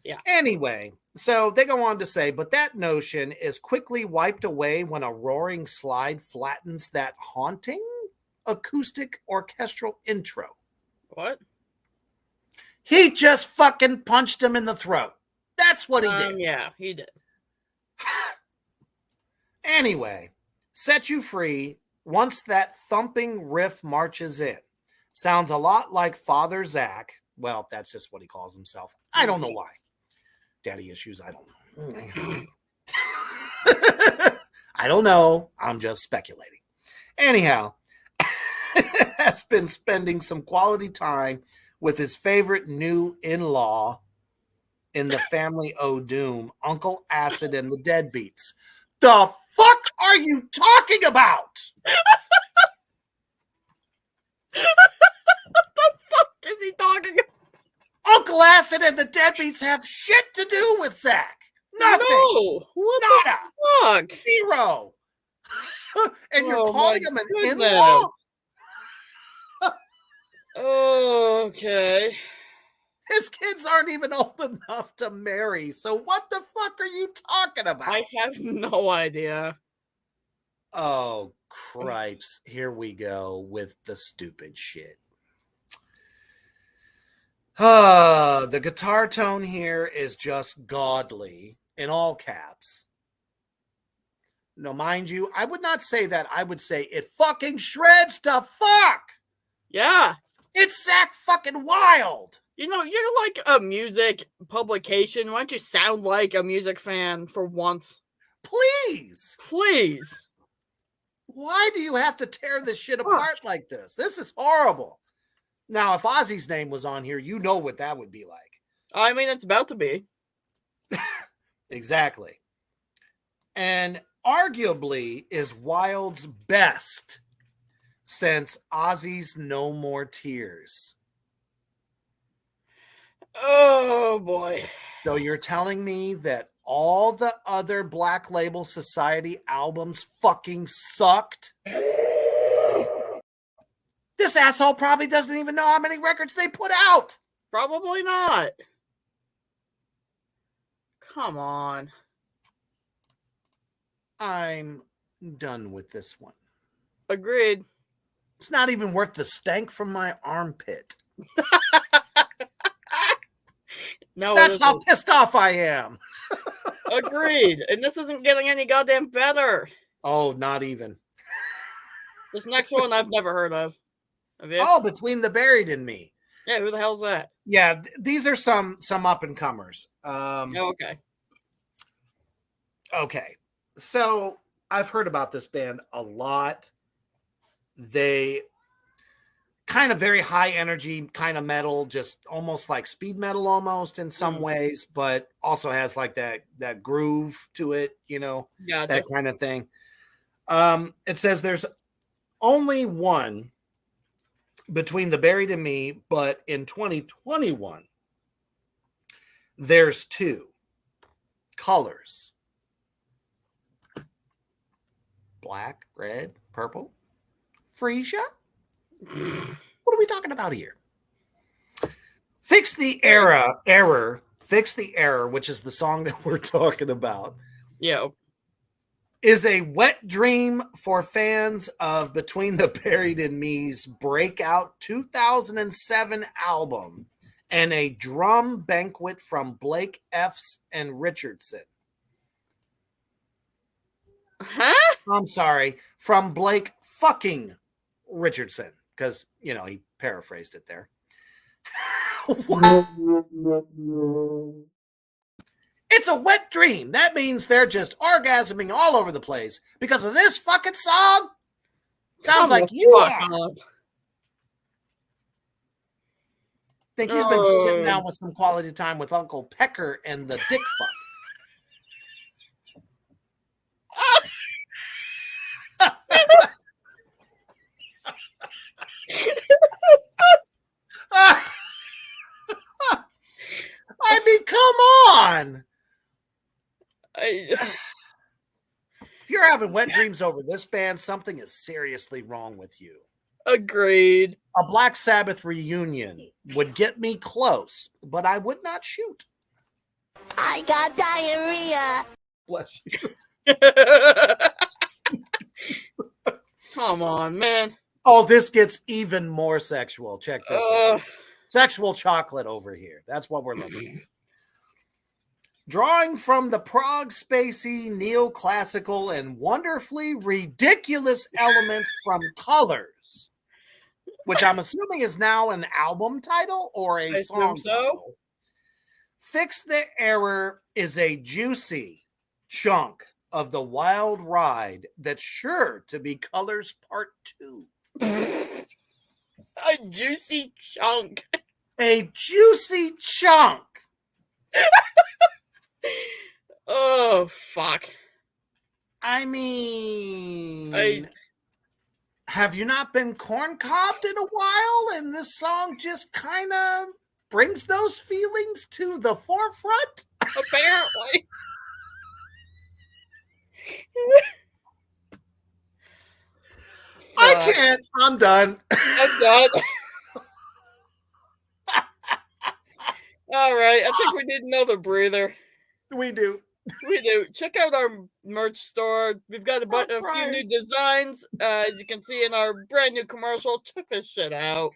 Yeah. Anyway, so they go on to say, but that notion is quickly wiped away when a roaring slide flattens that haunting acoustic orchestral intro. What? He just fucking punched him in the throat. That's what he did. Yeah, he did. Anyway, Set You Free, once that thumping riff marches in. Sounds a lot like Father Zach. Well, that's just what he calls himself. I don't know why. Daddy issues, I don't know. I don't know. I'm just speculating. Anyhow, has been spending some quality time with his favorite new in-law in the family O'Doom, Uncle Acid and the Deadbeats. The fuck are you talking about? What the fuck is he talking about? Uncle Acid and the Deadbeats have shit to do with Zach. Nothing. No. What Nada. the fuck? Zero. And you're calling him an goodness. in-law? Okay. His kids aren't even old enough to marry. So what the fuck are you talking about? I have no idea. Oh, cripes. Here we go with the stupid shit. The guitar tone here is just godly in all caps. No, mind you, I would not say that. I would say it fucking shreds to fuck. Yeah. It's Zach fucking Wild. You know, you're like a music publication. Why don't you sound like a music fan for once? Please. Please. Why do you have to tear this shit apart like this? This is horrible. Now, if Ozzy's name was on here, you know what that would be like. I mean, it's about to be. Exactly. And arguably is Wild's best since Ozzy's No More Tears. Oh, boy. So you're telling me that all the other Black Label Society albums fucking sucked? This asshole probably doesn't even know how many records they put out. Probably not. Come on. I'm done with this one. Agreed. It's not even worth the stank from my armpit. No, that's how pissed off I am. Agreed. And this isn't getting any goddamn better. Oh, not even. This next one I've never heard of. Have you? Oh, Between the Buried and Me. Yeah, who the hell's that? Yeah, these are some up and comers. Okay. Okay. So I've heard about this band a lot. They kind of very high energy kind of metal, just almost like speed metal almost in some ways, but also has like that groove to it, you know, that kind of thing. It says there's only one Between the Buried and Me, but in 2021, there's two colors. Black, red, purple. Freesia? What are we talking about here? Fix the Error, which is the song that we're talking about. Yeah. Is a wet dream for fans of Between the Buried and Me's breakout 2007 album and a drum banquet from Blake F's and Richardson. Huh? I'm sorry, from Blake fucking Richardson, because, you know, he paraphrased it there. What? It's a wet dream. That means they're just orgasming all over the place because of this fucking song. Sounds like you are. Think he's been sitting down with some quality time with Uncle Pecker and the Dick Fucks. I mean, come on. If you're having wet dreams over this band, something is seriously wrong with you. Agreed. A Black Sabbath reunion would get me close, but I would not shoot. I got diarrhea. Bless you. Come on, man. Oh, this gets even more sexual. Check this out. Sexual chocolate over here. That's what we're looking at. Drawing from the prog spacey, neoclassical, and wonderfully ridiculous elements from Colors, which I'm assuming is now an album title or a song title. Fix the Error is a juicy chunk of the wild ride that's sure to be Colors Part 2. A juicy chunk. A juicy chunk. Oh, fuck. I mean, have you not been corn-cobbed in a while? And this song just kind of brings those feelings to the forefront? Apparently. I can't. I'm done. I'm done. All right. I think we need another breather. We do. We do. Check out our merch store. We've got a few new designs. As you can see in our brand new commercial. Check this shit out.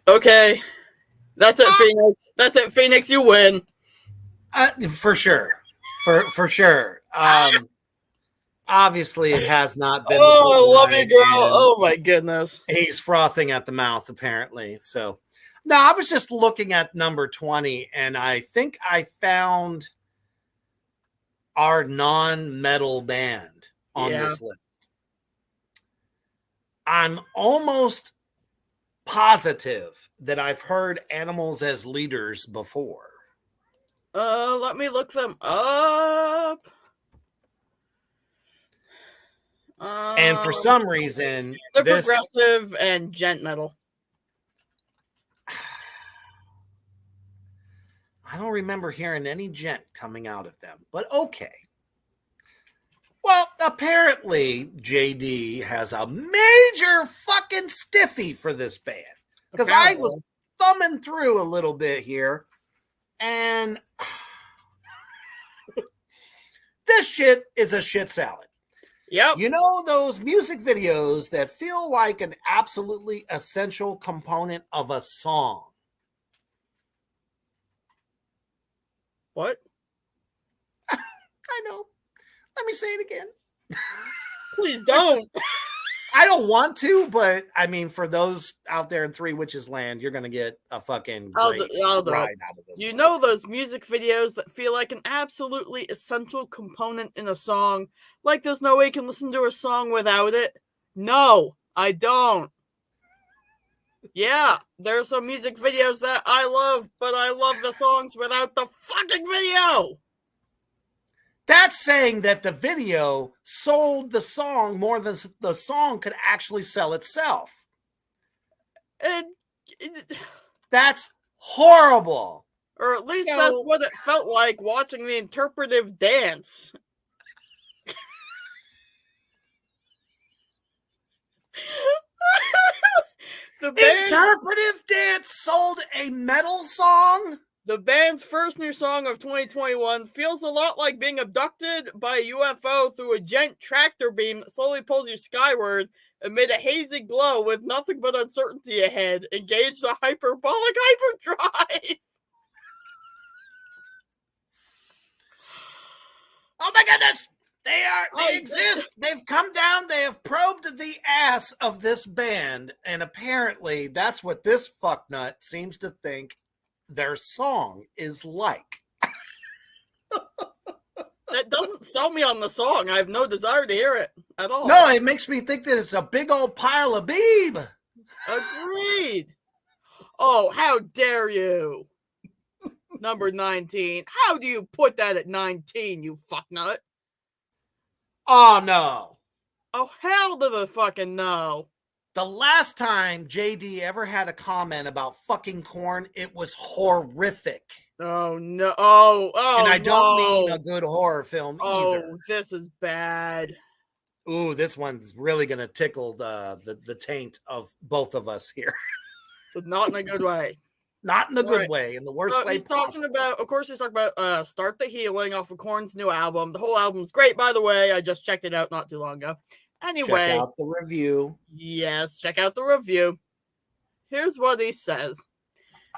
Okay. That's it, Phoenix. That's it, Phoenix. You win. For sure. For sure. Obviously, it has not been. Oh, love you, girl. Oh, my goodness. He's frothing at the mouth, apparently. So, no, I was just looking at number 20, and I think I found our non-metal band on this list. I'm almost positive that I've heard Animals as Leaders before. Let me look them up. And for some reason, they're progressive and gent metal. I don't remember hearing any gent coming out of them, but okay. Well, apparently JD has a major fucking stiffy for this band. Because I was thumbing through a little bit here, and this shit is a shit salad. Yep. You know those music videos that feel like an absolutely essential component of a song? What? I know. Let me say it again. Please don't. I don't want to, but I mean, for those out there in Three Witches Land, you're going to get a fucking great ride out of this. You know those music videos that feel like an absolutely essential component in a song? Like there's no way you can listen to a song without it? No, I don't. Yeah, there's some music videos that I love, but I love the songs without the fucking video. That's saying that the video sold the song more than the song could actually sell itself. That's horrible. Or at least So- that's what it felt like watching the interpretive dance. The Interpretive dance sold a metal song? The band's first new song of 2021 feels a lot like being abducted by a UFO through a giant tractor beam that slowly pulls you skyward amid a hazy glow with nothing but uncertainty ahead. Engage the hyperbolic hyperdrive. Oh my goodness! They exist. They've come down. They have probed the ass of this band, and apparently that's what this fucknut seems to think their song is like. That doesn't sell me on the song. I have no desire to hear it at all. No, it makes me think that it's a big old pile of beeb. Agreed. Oh, how dare you? Number 19. How do you put that at 19, you fucknut? Oh no. Oh, hell to the fucking no. The last time JD ever had a comment about fucking Korn, it was horrific. Oh no. Oh, And I don't no. mean a good horror film either. Oh, this is bad. Ooh, this one's really gonna tickle the taint of both of us here. But not in a good way. Not in a good Right. way, in the worst So way he's talking possible. about, of course, he's talking about Start the Healing off of Korn's new album. The whole album's great, by the way. I just checked it out not too long ago. Anyway, Check out the review. yes, check out the review. Here's what he says.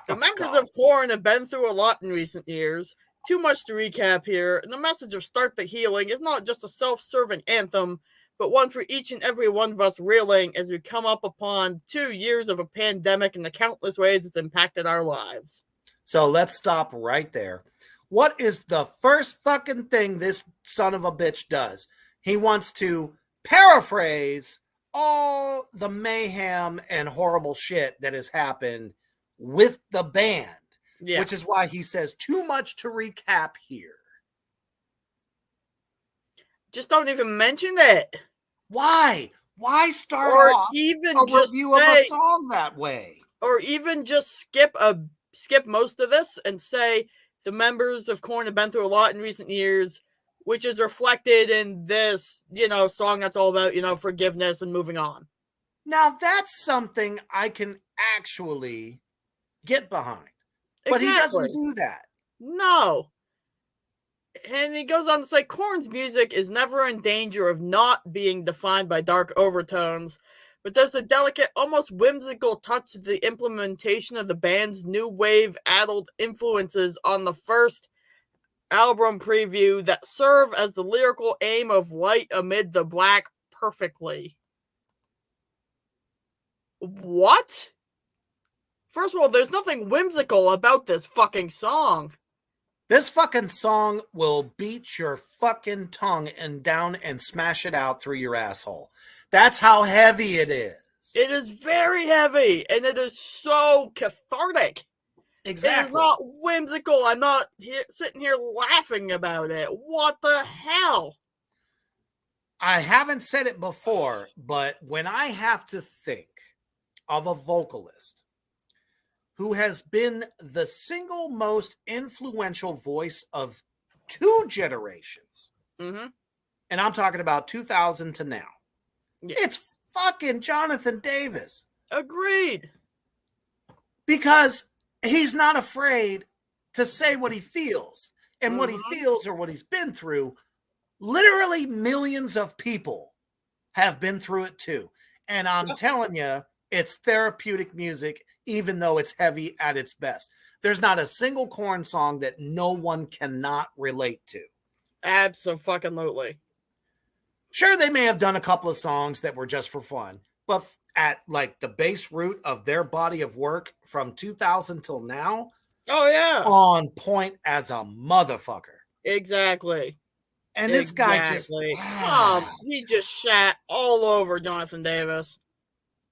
The Oh, members God. of Korn have been through a lot in recent years. Too much to recap here, and the message of Start the Healing is not just a self-serving anthem, but one for each and every one of us reeling as we come up upon 2 years of a pandemic and the countless ways it's impacted our lives. So let's stop right there. What is the first fucking thing this son of a bitch does? He wants to paraphrase all the mayhem and horrible shit that has happened with the band, Yeah. which is why he says too much to recap here. Just don't even mention it. Why? Why start Or off even a just review of say, a song that way? or even just skip most of this and say the members of Korn have been through a lot in recent years, which is reflected in this, song that's all about, forgiveness and moving on. Now that's something I can actually get behind. But he Exactly. doesn't do that. No. And he goes on to say Korn's music is never in danger of not being defined by dark overtones, but there's a delicate, almost whimsical touch to the implementation of the band's new wave addled influences on the first album preview that serve as the lyrical aim of light amid the black perfectly. What? First of all, there's nothing whimsical about this fucking song. This fucking song will beat your fucking tongue and down and smash it out through your asshole. That's how heavy it is. It is very heavy, and it is so cathartic. It is Exactly. not whimsical. I'm not sitting here laughing about it. What the hell? I haven't said it before, but when I have to think of a vocalist who has been the single most influential voice of 2 generations, Mm-hmm. and I'm talking about 2000 to now, Yeah. it's fucking Jonathan Davis. Agreed. Because he's not afraid to say what he feels. And what he Mhm. feels or what he's been through, literally millions of people have been through it too. And I'm telling you, it's therapeutic music, even though it's heavy at its best. There's not a single Korn song that no one cannot relate to. Absolutely. Sure, they may have done a couple of songs that were just for fun, but at like the base root of their body of work from 2000 till now, Oh, yeah. on point as a motherfucker. Exactly. And this guy just he just shat all over Jonathan Davis.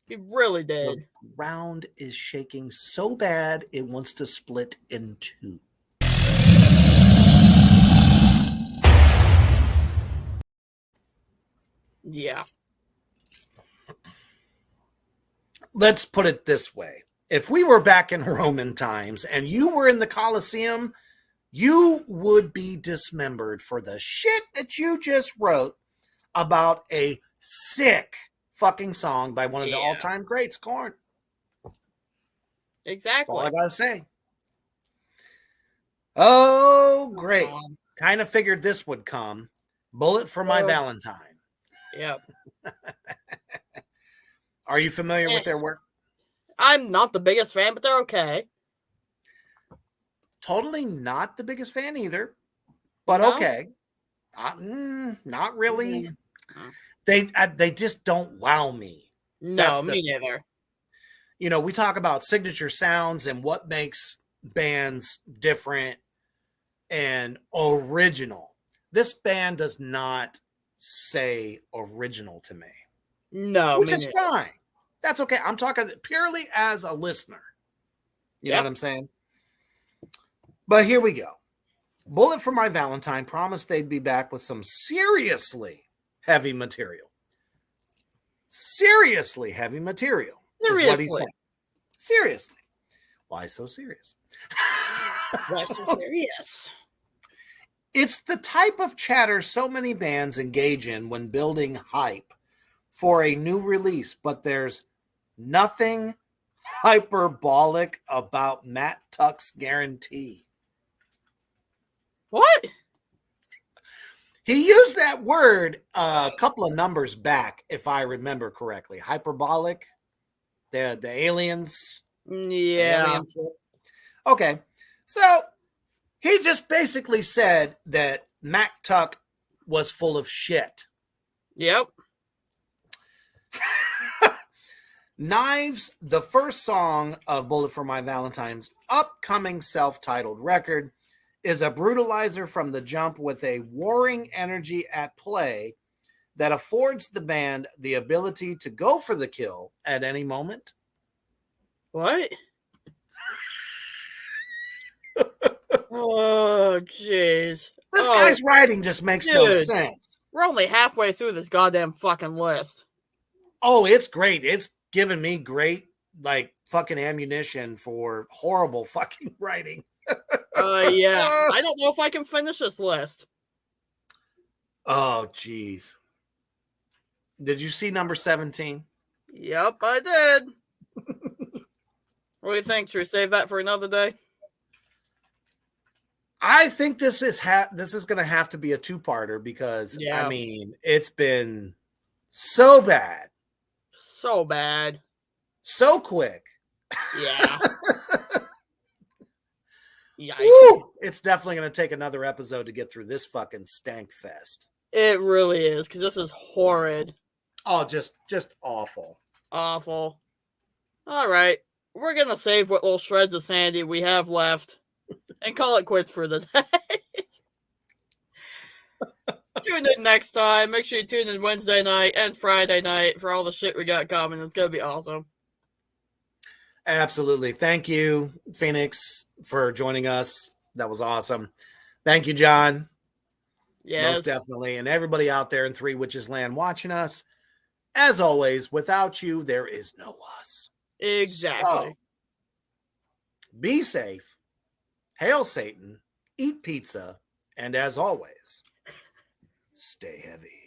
He really the did. ground is shaking so bad it wants to split in 2. Yeah. let's put it this way. If we were back in Roman times and you were in the Colosseum, you would be dismembered for the shit that you just wrote about a sick fucking song by one of the all-time greats, Korn. Exactly. All I gotta say. Oh, great. Kind of figured this would come. Bullet for My Valentine. Yep. Are you familiar with their work? I'm not the biggest fan, but they're okay. Totally not the biggest fan either, but No? okay. Not really. Mm. They just don't wow me. No, me neither. You know, we talk about signature sounds and what makes bands different and original. This band does not say original to me. No, which me is neither. fine. That's okay. I'm talking purely as a listener. You know what I'm saying? But here we go. Bullet for My Valentine promised they'd be back with some seriously heavy material. Seriously heavy material is what he said. Seriously. Why so serious? Why so serious? It's the type of chatter so many bands engage in when building hype for a new release, but there's nothing hyperbolic about Matt Tuck's guarantee. What? He used that word a couple of numbers back, if I remember correctly. Hyperbolic, the aliens. Yeah. Alien trip. Okay, so he just basically said that Matt Tuck was full of shit. Yep. Knives, the first song of Bullet for My Valentine's upcoming self-titled record, is a brutalizer from the jump with a warring energy at play that affords the band the ability to go for the kill at any moment. What? Oh, jeez. This guy's writing just makes no sense. We're only halfway through this goddamn fucking list. Oh, it's great. It's given me great, like, fucking ammunition for horrible fucking writing. Yeah. I don't know if I can finish this list. Oh, jeez. Did you see number 17? Yep, I did. What do you think? Should we save that for another day? I think this is going to have to be a two-parter because, I mean, it's been so bad. So bad. So quick. Yeah. Yikes. Woo! It's definitely going to take another episode to get through this fucking stank fest. It really is, because this is horrid. Oh, just awful. Awful. All right. We're going to save what little shreds of sanity we have left and call it quits for the day. Tune in next time. Make sure you tune in Wednesday night and Friday night for all the shit we got coming. It's going to be awesome. Absolutely. Thank you, Phoenix, for joining us. That was awesome. Thank you, John. Yes. Most definitely. And everybody out there in Three Witches Land watching us. As always, without you, there is no us. Exactly. So, be safe. Hail Satan. Eat pizza. And as always, stay heavy.